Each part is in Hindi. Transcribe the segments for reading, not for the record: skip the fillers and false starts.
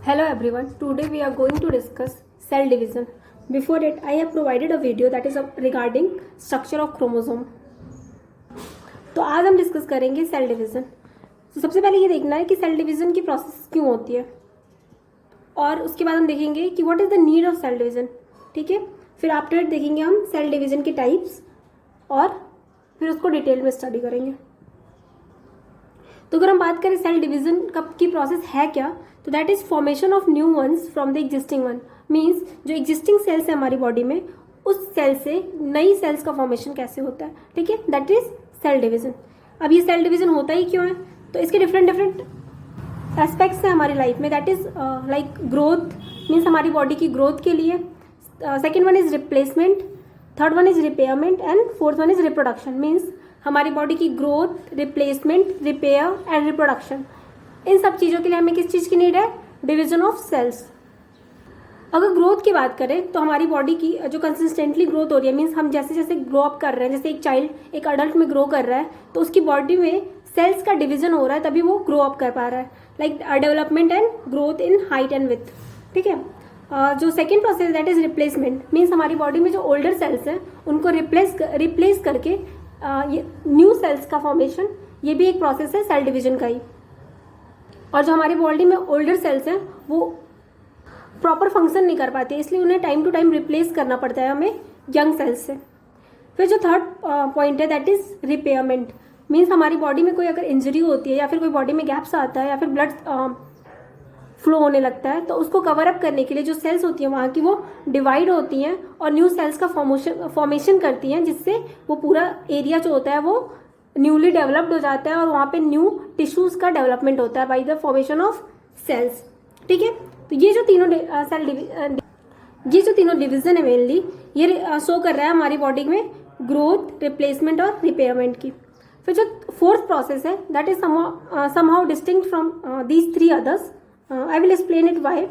Hello everyone, today we are going to discuss cell division. Before it, I have provided a video that is regarding structure of chromosome. तो आज हम डिस्कस करेंगे सेल डिवीज़न. तो सबसे पहले ये देखना है कि सेल डिवीज़न की प्रोसेस क्यों होती है और उसके बाद हम देखेंगे कि what is the need of cell division. ठीक है, फिर आफ्टर इट देखेंगे हम सेल डिवीज़न के टाइप्स और फिर उसको डिटेल में स्टडी करेंगे. तो अगर हम बात करें सेल डिवीज़न की प्रोसेस है क्या, तो that is formation of new ones from the existing one. Means जो एग्जिस्टिंग सेल्स है हमारी बॉडी में, उस सेल से नई सेल्स का फॉर्मेशन कैसे होता है. ठीक है, दैट इज सेल डिवीज़न. अब ये सेल डिवीज़न होता ही क्यों है, तो इसके डिफरेंट एस्पेक्ट्स हैं हमारी लाइफ में. That is like growth, means हमारी बॉडी की ग्रोथ के लिए. Second one is replacement, third one is repairment and fourth one is reproduction. Means हमारी बॉडी की growth, replacement, repair and reproduction, इन सब चीज़ों के लिए हमें किस चीज़ की नीड है, डिवीजन ऑफ सेल्स. अगर ग्रोथ की बात करें तो हमारी बॉडी की जो कंसिस्टेंटली ग्रोथ हो रही है, मीन्स हम जैसे जैसे ग्रो अप कर रहे हैं, जैसे एक चाइल्ड एक अडल्ट में ग्रो कर रहा है तो उसकी बॉडी में सेल्स का डिवीजन हो रहा है, तभी वो ग्रो अप कर पा रहा है. Like development and growth in height and with. ठीक है, जो second process that is replacement. Means हमारी बॉडी में जो ओल्डर सेल्स हैं उनको रिप्लेस करके न्यू सेल्स का फॉर्मेशन, ये भी एक प्रोसेस है सेल डिवीजन का ही. और जो हमारी बॉडी में ओल्डर सेल्स हैं वो प्रॉपर फंक्शन नहीं कर पाते, इसलिए उन्हें टाइम टू टाइम रिप्लेस करना पड़ता है हमें यंग सेल्स से. फिर जो थर्ड पॉइंट है दैट इज रिपेयरमेंट. मीन्स हमारी बॉडी में कोई अगर इंजरी होती है या फिर कोई बॉडी में गैप्स आता है या फिर ब्लड फ्लो होने लगता है, तो उसको कवर अप करने के लिए जो सेल्स होती हैं वहाँ की वो डिवाइड होती हैं और न्यू सेल्स का फॉर्मेशन करती हैं, जिससे वो पूरा एरिया जो होता है वो न्यूली डेवलप्ड हो जाता है और वहाँ पे न्यू टिश्यूज़ का डेवलपमेंट होता है by the formation of cells. ठीक है, तो ये जो तीनों डिवीजन है मेनली ये शो कर रहा है हमारी बॉडी में ग्रोथ, रिप्लेसमेंट और रिपेयरमेंट की. फिर जो फोर्थ प्रोसेस है that is somehow distinct from these three others. I will explain it why.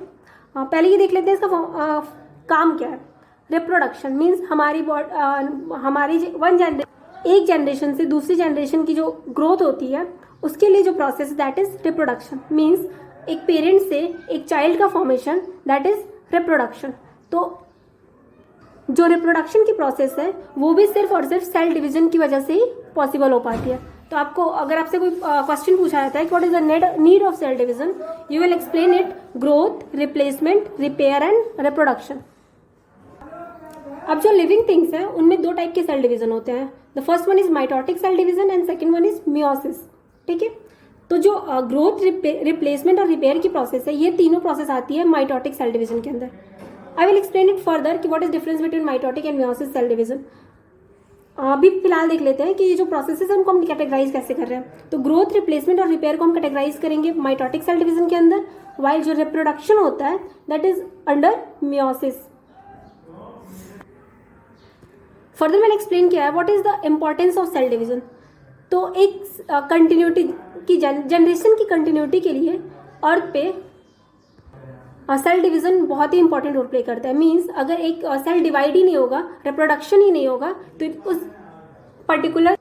पहले ये देख लेते हैं इसका काम क्या है. रिप्रोडक्शन मीन्स हमारी एक जनरेशन से दूसरी जनरेशन की जो ग्रोथ होती है उसके लिए जो process that is reproduction. Means एक पेरेंट से एक चाइल्ड का फॉर्मेशन दैट इज रिप्रोडक्शन. तो जो रिप्रोडक्शन की प्रोसेस है वो भी सिर्फ और सिर्फ सेल डिवीजन की वजह से ही पॉसिबल हो पाती है. तो आपको अगर आपसे कोई क्वेश्चन पूछा जाता है कि what is the need of cell division, you will explain it growth, replacement, repair and reproduction. अब जो लिविंग थिंग्स हैं उनमें दो टाइप के सेल डिवीजन होते हैं. The first one is mitotic cell division and second one is meiosis. ठीक है, तो जो ग्रोथ, रिप्लेसमेंट और रिपेयर की प्रोसेस है ये तीनों प्रोसेस आती है माइटोटिक सेल डिवीजन के अंदर. I will explain it further कि what is difference between mitotic and meiosis cell division. अभी फिलहाल देख लेते हैं कि ये जो प्रोसेसेस है उनको हम कैटेगराइज कैसे कर रहे हैं. तो ग्रोथ, रिप्लेसमेंट और रिपेयर को हम कैटेगराइज करेंगे माइटोटिक सेल डिवीजन के अंदर, वाइल जो रिप्रोडक्शन होता है that is under meiosis. Further मैंने एक्सप्लेन किया है what is the importance of cell division. तो एक कंटिन्यूटी की जनरेशन की कंटिन्यूटी के लिए अर्थ पे सेल डिवीजन बहुत ही इंपॉर्टेंट रोल प्ले करता है. मीन्स अगर एक सेल डिवाइड ही नहीं होगा, रिप्रोडक्शन ही नहीं होगा, तो उस पर्टिकुलर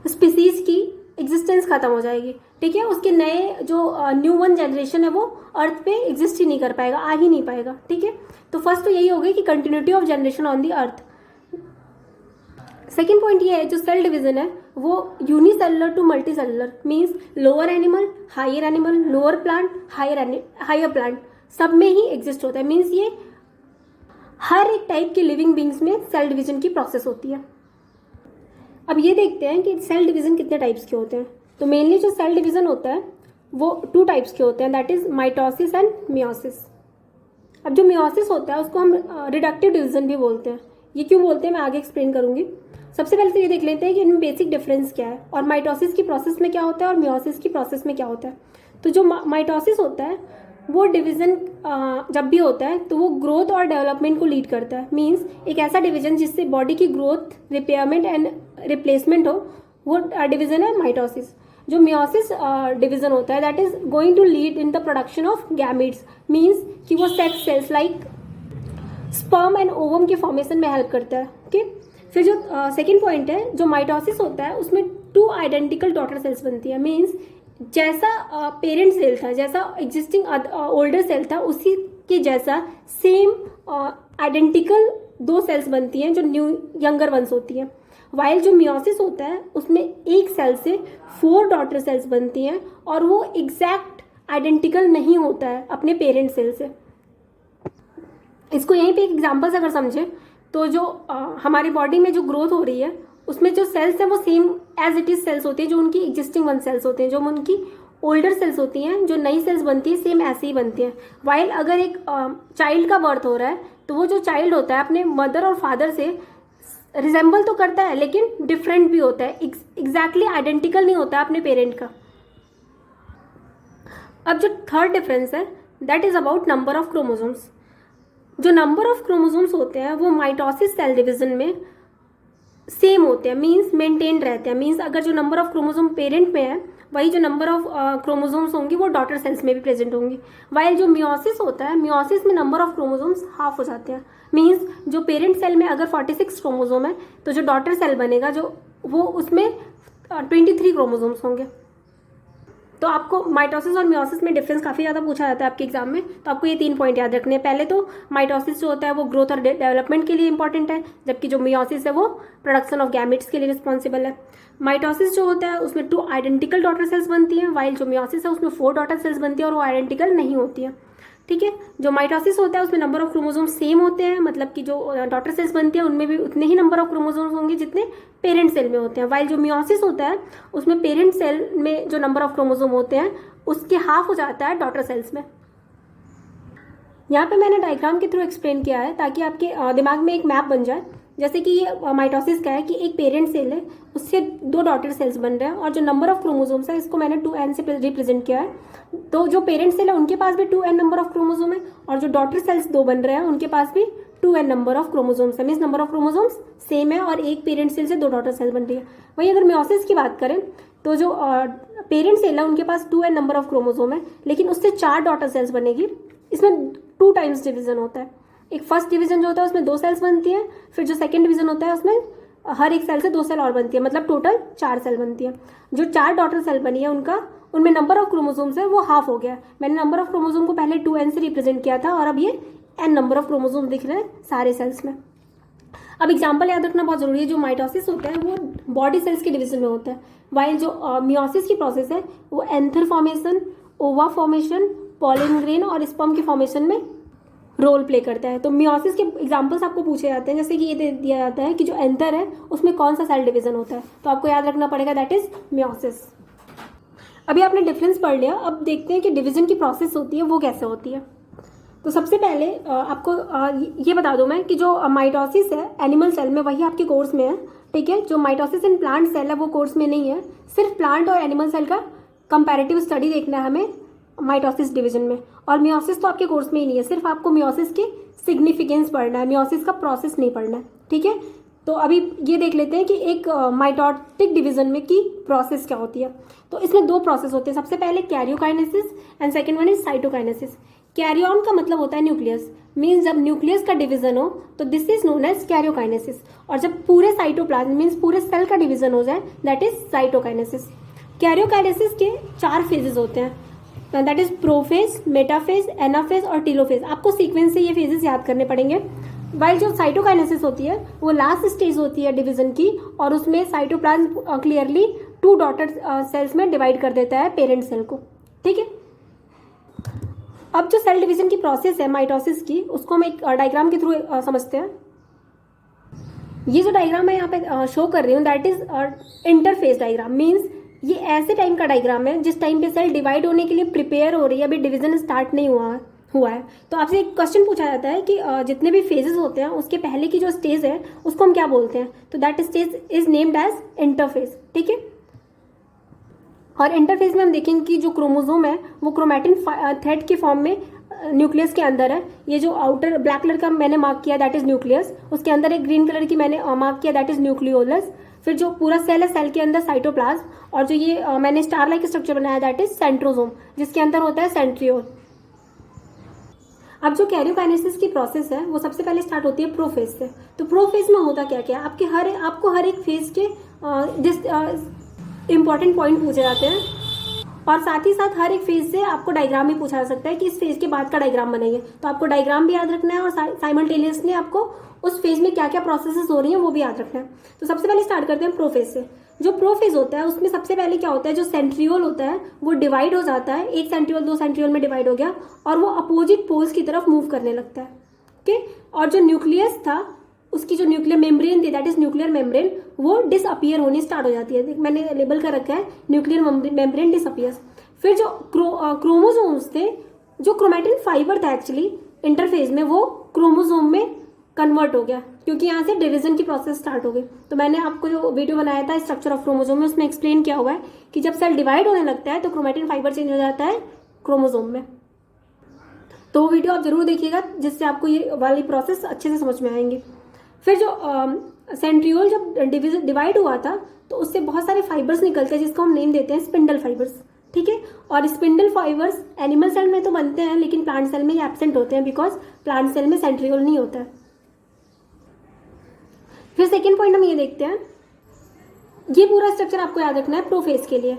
स्पीसीज की एग्जिस्टेंस खत्म हो जाएगी. ठीक है, उसके नए जो न्यू वन जनरेशन है वो अर्थ पे एग्जिस्ट ही नहीं कर पाएगा, आ ही नहीं पाएगा. ठीक है, तो फर्स्ट तो यही हो गई कि continuity of generation on the earth. Second point ये है जो सेल डिवीजन है वो unicellular to multicellular. Means lower animal, higher animal, lower plant, higher plant सब में ही एग्जिस्ट होता है. मीन्स ये हर एक टाइप के लिविंग बींग्स में सेल डिवीजन की प्रोसेस होती है. अब ये देखते हैं कि सेल डिवीजन कितने टाइप्स के होते हैं. तो मेनली जो सेल डिवीजन होता है वो टू टाइप्स के होते हैं, that is mitosis and meiosis. अब जो मियोसिस होता है उसको हम रिडक्टिव डिवीजन भी बोलते हैं. ये क्यों बोलते हैं मैं आगे एक्सप्लेन करूंगी. सबसे पहले तो ये देख लेते हैं कि इनमें बेसिक डिफरेंस क्या है और माइटोसिस की प्रोसेस में क्या होता है और मियोसिस की प्रोसेस में क्या होता है. तो जो माइटोसिस होता है वो डिवीजन जब भी होता है तो वो ग्रोथ और डेवलपमेंट को लीड करता है. मीन्स एक ऐसा डिवीजन जिससे बॉडी की ग्रोथ, रिपेयरमेंट एंड रिप्लेसमेंट हो, वो डिवीजन है माइटोसिस. जो मियोसिस डिवीजन होता है that is going to lead in the production of gametes. Means कि वो sex cells like sperm and ovum के फॉर्मेशन में हेल्प करता है. ओके, फिर जो सेकेंड पॉइंट है जो माइटोसिस होता है उसमें टू आइडेंटिकल डॉटर सेल्स बनती है. मीन्स जैसा पेरेंट सेल था, जैसा एग्जिस्टिंग ओल्डर सेल था, उसी के जैसा सेम आइडेंटिकल दो सेल्स बनती हैं जो न्यू यंगर वंस होती हैं। वाइल जो मियोसिस होता है उसमें एक सेल से 4 डॉटर सेल्स बनती हैं और वो एग्जैक्ट आइडेंटिकल नहीं होता है अपने पेरेंट सेल से। इसको यहीं पे एक एग्जांपल से अगर समझें तो जो हमारी बॉडी में जो ग्रोथ हो रही है उसमें जो सेल्स हैं वो same as it is cells होती हैं, जो उनकी एग्जिस्टिंग वन सेल्स होते हैं, जो उनकी ओल्डर सेल्स होती हैं, जो नई सेल्स बनती है सेम ऐसे ही बनती हैं। वाइल अगर एक चाइल्ड का बर्थ हो रहा है तो वो जो चाइल्ड होता है अपने मदर और फादर से रिजेंबल तो करता है लेकिन डिफरेंट भी होता है, एग्जैक्टली आइडेंटिकल नहीं होता है अपने पेरेंट का। अब जो थर्ड डिफरेंस है that is about number of chromosomes. जो नंबर ऑफ क्रोमोसोम्स होते हैं वो माइटोसिस सेल डिवीजन में सेम होते हैं, मीन्स मेंटेन रहते हैं। मीन्स अगर जो नंबर ऑफ क्रोमोसोम पेरेंट में है वही जो नंबर ऑफ क्रोमोसोम्स होंगी वो डॉटर सेल्स में भी प्रेजेंट होंगी। वाइल जो मियोसिस होता है, मियोसिस में नंबर ऑफ क्रोमोसोम्स हाफ हो जाते हैं। मीन्स जो पेरेंट सेल में अगर 46 क्रोमोसोम है तो जो डॉटर सेल बनेगा जो वो उसमें 23 क्रोमोसोम्स होंगे। तो आपको माइटोसिस और मियोसिस में डिफरेंस काफ़ी ज़्यादा पूछा जाता है आपके एग्जाम में, तो आपको ये 3 पॉइंट याद रखने हैं। पहले तो माइटोसिस जो होता है वो ग्रोथ और डेवलपमेंट के लिए इंपॉर्टेंट है, जबकि जो मियोसिस है वो प्रोडक्शन ऑफ गैमेट्स के लिए रिस्पॉन्सिबल है। माइटोसिस जो होता है उसमें 2 आइडेंटिकल डॉटर सेल्स बनती हैं, वाइल जो मियोसिस है उसमें 4 डॉटर सेल्स बनती है और वो आइडेंटिकल नहीं होती है। ठीक है, जो माइटोसिस होता है उसमें नंबर ऑफ क्रोमोसोम्स सेम होते हैं, मतलब कि जो डॉटर सेल्स बनती है उनमें भी उतने ही नंबर ऑफ क्रोमोसोम्स होंगे जितने पेरेंट सेल में होते हैं। वाइल जो मियोसिस होता है उसमें पेरेंट सेल में जो नंबर ऑफ क्रोमोसोम होते हैं उसके हाफ हो जाता है डॉटर सेल्स में। यहाँ पे मैंने डायग्राम के थ्रू एक्सप्लेन किया है ताकि आपके दिमाग में एक मैप बन जाए। जैसे कि ये माइटोसिस का है कि एक पेरेंट सेल है उससे 2 डॉटर सेल्स बन रहे हैं और जो नंबर ऑफ क्रोमोसोम्स है इसको मैंने 2n से रिप्रेजेंट किया है। तो जो पेरेंट सेल है उनके पास भी 2n नंबर ऑफ क्रोमोसोम है और जो डॉटर सेल्स 2 बन रहे हैं उनके पास भी 2n नंबर ऑफ क्रोमोसोम्स है। Means number of chromosomes same है और एक पेरेंट सेल से 2 डॉटर सेल बन रही है। वहीं अगर मियोसिस की बात करें तो जो पेरेंट सेल है उनके पास 2n नंबर ऑफ क्रोमोसोम है लेकिन उससे 4 डॉटर सेल्स बनेगी। इसमें 2 टाइम्स डिवीजन होता है। एक फर्स्ट डिवीजन जो होता है उसमें 2 सेल्स बनती हैं, फिर जो सेकंड डिवीजन होता है उसमें हर एक सेल से 2 सेल और बनती है, मतलब टोटल 4 सेल बनती है। जो 4 डॉटर सेल बनी है उनमें नंबर ऑफ क्रोमोसोम्स है वो हाफ हो गया। मैंने नंबर ऑफ क्रोमोसोम को पहले 2n से रिप्रेजेंट किया था और अब ये n नंबर ऑफ क्रोमोसोम दिख रहे हैं सारे सेल्स में। अब एग्जाम्पल याद रखना बहुत जरूरी है। जो माइटोसिस होता है वो बॉडी सेल्स के डिवीजन में होता है, वाइल जो मियोसिस की प्रोसेस है वो एंथर फॉर्मेशन, ओवा फॉर्मेशन, पॉलन ग्रेन और स्पर्म के फॉर्मेशन में रोल प्ले करता है। तो मियोसिस के एग्जांपल्स आपको पूछे जाते हैं, जैसे कि ये दे दिया जाता है कि जो एंथर है उसमें कौन सा सेल डिवीजन होता है, तो आपको याद रखना पड़ेगा दैट इज मियोसिस। अभी आपने डिफरेंस पढ़ लिया, अब देखते हैं कि डिवीजन की प्रोसेस होती है वो कैसे होती है। तो सबसे पहले आपको ये बता दूं मैं कि जो माइटोसिस है एनिमल सेल में वही आपके कोर्स में है, ठीक है। जो माइटोसिस इन प्लांट सेल है वो कोर्स में नहीं है, सिर्फ प्लांट और एनिमल सेल का कंपैरेटिव स्टडी देखना है हमें माइटोसिस डिवीजन में। और मियोसिस तो आपके कोर्स में ही नहीं है, सिर्फ आपको मियोसिस की सिग्निफिकेंस पढ़ना है, मियोसिस का प्रोसेस नहीं पढ़ना है, ठीक है। तो अभी ये देख लेते हैं कि एक माइटोटिक डिवीजन में की प्रोसेस क्या होती है। तो इसमें 2 प्रोसेस होते हैं, सबसे पहले karyokinesis and second one is cytokinesis. Karyon का मतलब होता है न्यूक्लियस, मीन्स जब न्यूक्लियस का डिवीजन हो तो this is known as karyokinesis. और जब पूरे साइटोप्लाज्म मीन्स पूरे सेल का डिवीजन हो जाए दैट इज साइटोकाइनेसिस। कैरियोकाइनेसिस के 4 फेजेस होते हैं, that is prophase, metaphase, anaphase और टीलोफेज। आपको सीक्वेंस से ये फेजेस याद करने पड़ेंगे। वाइल जो साइटोकाइनेसिस होती है वो लास्ट स्टेज होती है डिवीजन की और उसमें साइटोप्लाज्म क्लियरली 2 डॉटर सेल्स में डिवाइड कर देता है पेरेंट सेल को, ठीक है। अब जो सेल डिवीजन की प्रोसेस है माइटोसिस की उसको हम एक डायग्राम के थ्रू समझते हैं। ये जो डायग्राम मैं यहाँ पे शो कर रही हूँ that is interface diagram. Means ये ऐसे टाइम का डायग्राम है जिस टाइम पे सेल डिवाइड होने के लिए प्रिपेयर हो रही है, अभी डिवीजन स्टार्ट नहीं हुआ है। तो आपसे एक क्वेश्चन पूछा जाता है कि जितने भी फेजेस होते हैं उसके पहले की जो स्टेज है उसको हम क्या बोलते हैं, तो that stage is named as interface, ठीक है। और इंटरफेस में हम देखेंगे कि जो क्रोमोसोम है वो क्रोमैटिन थ्रेड के फॉर्म में न्यूक्लियस के अंदर है। ये जो आउटर ब्लैक कलर का मैंने मार्क किया दैट इज न्यूक्लियस, उसके अंदर एक ग्रीन कलर की मैंने मार्क किया दैट इज न्यूक्लियोलस। फिर जो पूरा सेल है सेल के अंदर साइटोप्लाज्म, और जो ये मैंने स्टार लाइक स्ट्रक्चर बनाया दैट इज सेंट्रोसोम, जिसके अंदर होता है सेंट्रियोल। अब जो कैरियोकाइनेसिस की प्रोसेस है वो सबसे पहले स्टार्ट होती है प्रोफेज से। तो प्रोफेज में होता क्या क्या, आपको हर एक फेज के इंपॉर्टेंट पॉइंट पूछे जाते हैं और साथ ही साथ हर एक फेज से आपको डायग्राम भी पूछा जा सकता है कि इस फेज के बाद का डायग्राम बनाइए, तो आपको डायग्राम भी याद रखना है और साइमल्टेनियसली आपको उस फेज में क्या क्या प्रोसेसेस हो रही हैं वो भी याद रखना है। तो सबसे पहले स्टार्ट करते हैं प्रोफेज से। जो प्रोफेज होता है उसमें सबसे पहले क्या होता है, जो सेंट्रियोल होता है वो डिवाइड हो जाता है, एक सेंट्रियोल दो सेंट्रियोल में डिवाइड हो गया और वो अपोजिट पोल्स की तरफ मूव करने लगता है। ओके, और जो न्यूक्लियस था उसकी जो न्यूक्लियर मेम्ब्रेन थी, दैट इज न्यूक्लियर मेम्ब्रेन, वो डिसअपियर होनी स्टार्ट हो जाती है। मैंने लेबल कर रखा है न्यूक्लियर मेम्ब्रेन डिसअपियर्स। फिर जो क्रोमोसोम्स थे, जो क्रोमैटिन फाइबर था एक्चुअली इंटरफेज में, वो क्रोमोसोम में कन्वर्ट हो गया क्योंकि यहाँ से डिवीजन की प्रोसेस स्टार्ट हो गई। तो मैंने आपको जो वीडियो बनाया था स्ट्रक्चर ऑफ क्रोमोसोम में, उसमें एक्सप्लेन किया हुआ है कि जब सेल डिवाइड होने लगता है तो क्रोमैटिन फाइबर चेंज हो जाता है क्रोमोसोम में। तो वो वीडियो आप जरूर देखिएगा जिससे आपको ये वाली प्रोसेस अच्छे से समझ में आएंगी। फिर जो सेंट्रियोल जब डिवाइड हुआ था तो उससे बहुत सारे फाइबर्स निकलते हैं जिसको हम नेम देते हैं स्पिंडल फाइबर्स। ठीक है, और स्पिंडल फाइबर्स एनिमल सेल में तो बनते हैं लेकिन प्लांट सेल में ये एब्सेंट होते हैं बिकॉज प्लांट सेल में सेंट्रियोल नहीं होता है। फिर सेकेंड पॉइंट हम ये देखते हैं, ये पूरा स्ट्रक्चर आपको याद रखना है प्रोफेज के लिए।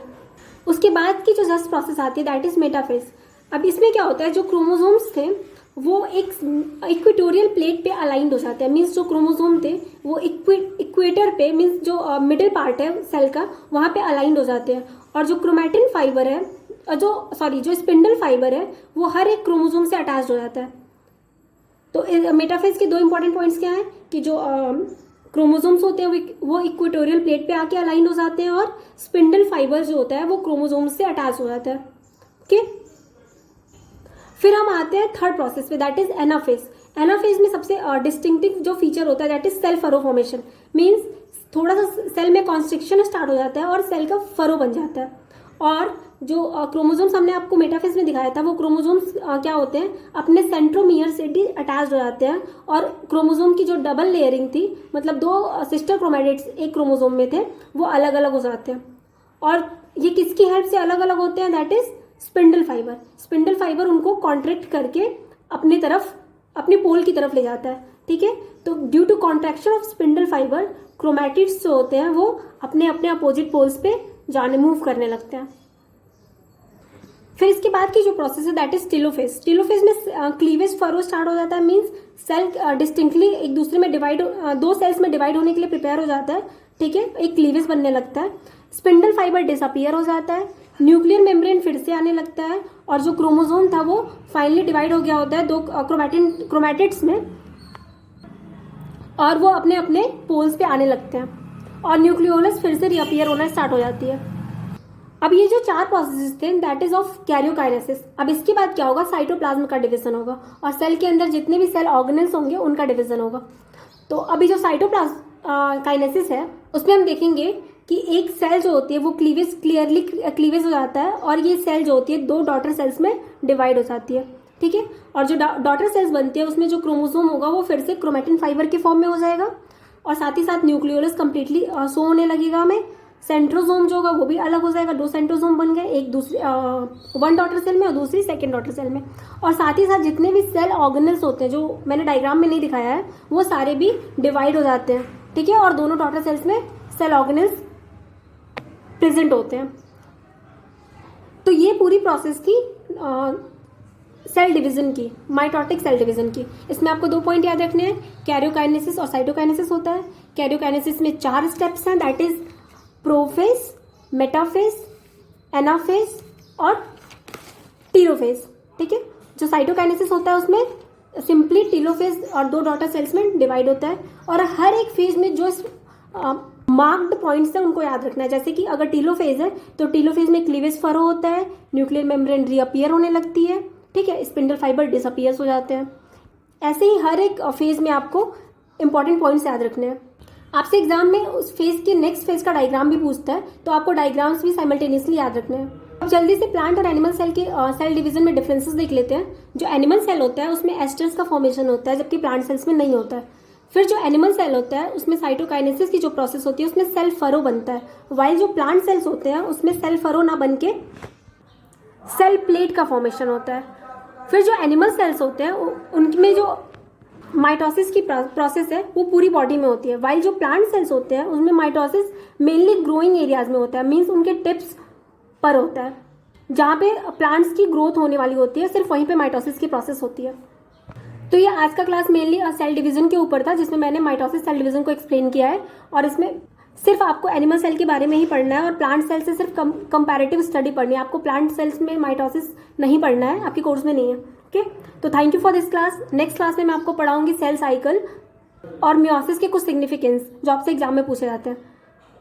उसके बाद की जो जस्ट प्रोसेस आती है दैट इज मेटाफेज। अब इसमें क्या होता है, जो क्रोमोसोम्स थे वो एक इक्वेटोरियल प्लेट पे अलाइंड हो जाते हैं। मीन्स जो क्रोमोसोम थे वो इक्वेटर पे, मीन्स जो मिडिल पार्ट है सेल का, वहाँ पे अलाइंड हो जाते हैं। और जो क्रोमैटिन फाइबर है, जो स्पिंडल फाइबर है, वो हर एक क्रोमोसोम से अटैच हो जाता है। तो मेटाफेज के दो इंपॉर्टेंट पॉइंट्स क्या हैं कि जो क्रोमोसोम्स होते हैं वो इक्वेटोरियल प्लेट पे आके अलाइन हो जाते हैं और स्पिंडल फाइबर जो होता है वो क्रोमोसोम्स से अटैच हो जाता है। ओके, फिर हम आते हैं थर्ड प्रोसेस पे, दैट इज एनाफेज। एनाफेज में सबसे डिस्टिंक्टिव जो फीचर होता है that is cell furrow formation. Means थोड़ा सा सेल में कॉन्स्ट्रिक्शन स्टार्ट हो जाता है और सेल का फरो बन जाता है। और जो क्रोमोसोम्स हमने आपको मेटाफेज में दिखाया था वो क्रोमोसोम्स क्या होते हैं, अपने सेंट्रोमियर से अटैच हो जाते हैं और क्रोमोसोम की जो डबल लेयरिंग थी, मतलब दो सिस्टर क्रोमैटिड्स एक क्रोमोसोम में थे, वो अलग अलग हो जाते हैं। और ये किसकी हेल्प से अलग अलग होते हैं, that is spindle fibre. Spindle fibre उनको कॉन्ट्रैक्ट करके अपनी तरफ, अपने पोल की तरफ ले जाता है। ठीक है, तो due to contraction of spindle fibre chromatids जो होते हैं वो अपने अपने अपोजिट पोल्स पे जाने मूव करने लगते हैं। फिर इसके बाद की जो प्रोसेस है दैट इज टेलोफेज। टेलोफेज में क्लीवेज फरो स्टार्ट हो जाता है। मीन्स सेल डिस्टिंक्टली एक दूसरे में डिवाइड, दो सेल्स में डिवाइड होने के लिए प्रिपेयर हो जाता है। ठीक है, एक क्लीवेज बनने लगता है, स्पिंडल फाइबर डिसअपियर हो जाता है, न्यूक्लियर मेम्ब्रेन फिर से आने लगता है और जो क्रोमोसोम था वो फाइनली डिवाइड हो गया होता है दो क्रोमैटिड्स में और वो अपने अपने पोल्स पे आने लगते हैं और न्यूक्लियोलस फिर से रिअपियर होना स्टार्ट हो जाती है। अब ये जो चार प्रोसेसेस थे दैट इज ऑफ कैरियोकाइनेसिस। अब इसके बाद क्या होगा, साइटोप्लाज्म का डिवीजन होगा और सेल के अंदर जितने भी सेल ऑर्गेनेल्स होंगे उनका डिवीजन होगा। तो अभी जो साइटोप्लाज्म काइनेसिस है उसमें हम देखेंगे कि एक सेल जो होती है वो क्लीवेज हो जाता है और ये सेल जो होती है दो डॉटर सेल्स में डिवाइड हो जाती है। ठीक है, और जो डॉटर सेल्स बनती है उसमें जो क्रोमोसोम होगा वो फिर से क्रोमैटिन फाइबर के फॉर्म में हो जाएगा और साथ ही साथ न्यूक्लियोलस कंप्लीटली शो होने लगेगा हमें। सेंट्रोसोम जो होगा वो भी अलग हो जाएगा, दो सेंट्रोसोम बन गए, एक दूसरी वन डॉटर सेल में और दूसरी सेकेंड डॉटर सेल में। और साथ ही साथ जितने भी सेल ऑर्गेनल्स होते हैं जो मैंने डायग्राम में नहीं दिखाया है वो सारे भी डिवाइड हो जाते हैं। ठीक है, और दोनों डॉटर सेल्स में सेल ऑर्गेनल्स प्रेजेंट होते हैं। तो ये पूरी प्रोसेस थी सेल डिवीजन की, माइटोटिक सेल डिवीजन की। इसमें आपको दो पॉइंट याद रखने हैं, कैरियोकाइनेसिस और साइटोकाइनेसिस होता है। कैरियोकाइनेसिस में 4 स्टेप्स हैं, that is prophase, metaphase, anaphase और टीलोफेज। ठीक है, जो साइटोकाइनेसिस होता है उसमें सिंपली टीलोफेज और दो डॉटर सेल्स में डिवाइड होता है और हर एक फेज में जो मार्क्ड पॉइंट्स है उनको याद रखना है। जैसे कि अगर टीलोफेज है तो टीलोफेज में क्लीवेज फरो होता है, न्यूक्लियर मेम्ब्रेन रीअपियर होने लगती है। ठीक है, स्पिंडल फाइबर डिसअपियर्स हो जाते हैं। ऐसे ही हर एक फेज में आपको इंपॉर्टेंट पॉइंट्स याद रखने हैं। आपसे एग्जाम में उस फेज के नेक्स्ट फेज का डायग्राम भी पूछता है तो आपको डायग्राम्स भी साइमल्टेनियसली याद रखने हैं। अब जल्दी से प्लांट और एनिमल सेल के सेल डिवीजन में डिफरेंसेस देख लेते हैं। जो एनिमल सेल होता है उसमें एस्टर्स का फॉर्मेशन होता है जबकि प्लांट सेल्स में नहीं होता है। फिर जो एनिमल सेल होता है उसमें साइटोकाइनेसिस की जो प्रोसेस होती है उसमें सेल फरो बनता है, वाइल जो प्लांट सेल्स होते हैं उसमें सेल फरो ना बन के सेल प्लेट का फॉर्मेशन होता है। फिर जो एनिमल सेल्स होते हैं उनमें जो माइटोसिस की प्रोसेस है वो पूरी बॉडी में होती है, वाइल जो प्लांट सेल्स होते हैं उसमें माइटोसिस मेनली ग्रोइंग एरियाज में होता है, मीन्स उनके टिप्स पर होता है। जहाँ पे प्लांट्स की ग्रोथ होने वाली होती है, सिर्फ वहीं पे माइटोसिस की प्रोसेस होती है। तो ये आज का क्लास मेनली सेल डिवीजन के ऊपर था, जिसमें मैंने माइटोसिस सेल डिवीजन को एक्सप्लेन किया है, और इसमें सिर्फ आपको एनिमल सेल के बारे में ही पढ़ना है और प्लांट सेल से सिर्फ कंपैरेटिव स्टडी पढ़नी है। आपको प्लांट सेल्स में माइटोसिस नहीं पढ़ना है, आपके कोर्स में नहीं है। ओके, तो thank you for this class. Next class में मैं आपको पढ़ाऊंगी सेल साइकिल और मियोसिस के कुछ सिग्निफिकेंस जो आपसे एग्जाम में पूछे जाते हैं।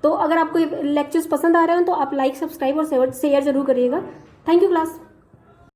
तो अगर आपको ये लेक्चर्स पसंद आ रहे हो तो आप लाइक, सब्सक्राइब और शेयर जरूर करिएगा। Thank you class.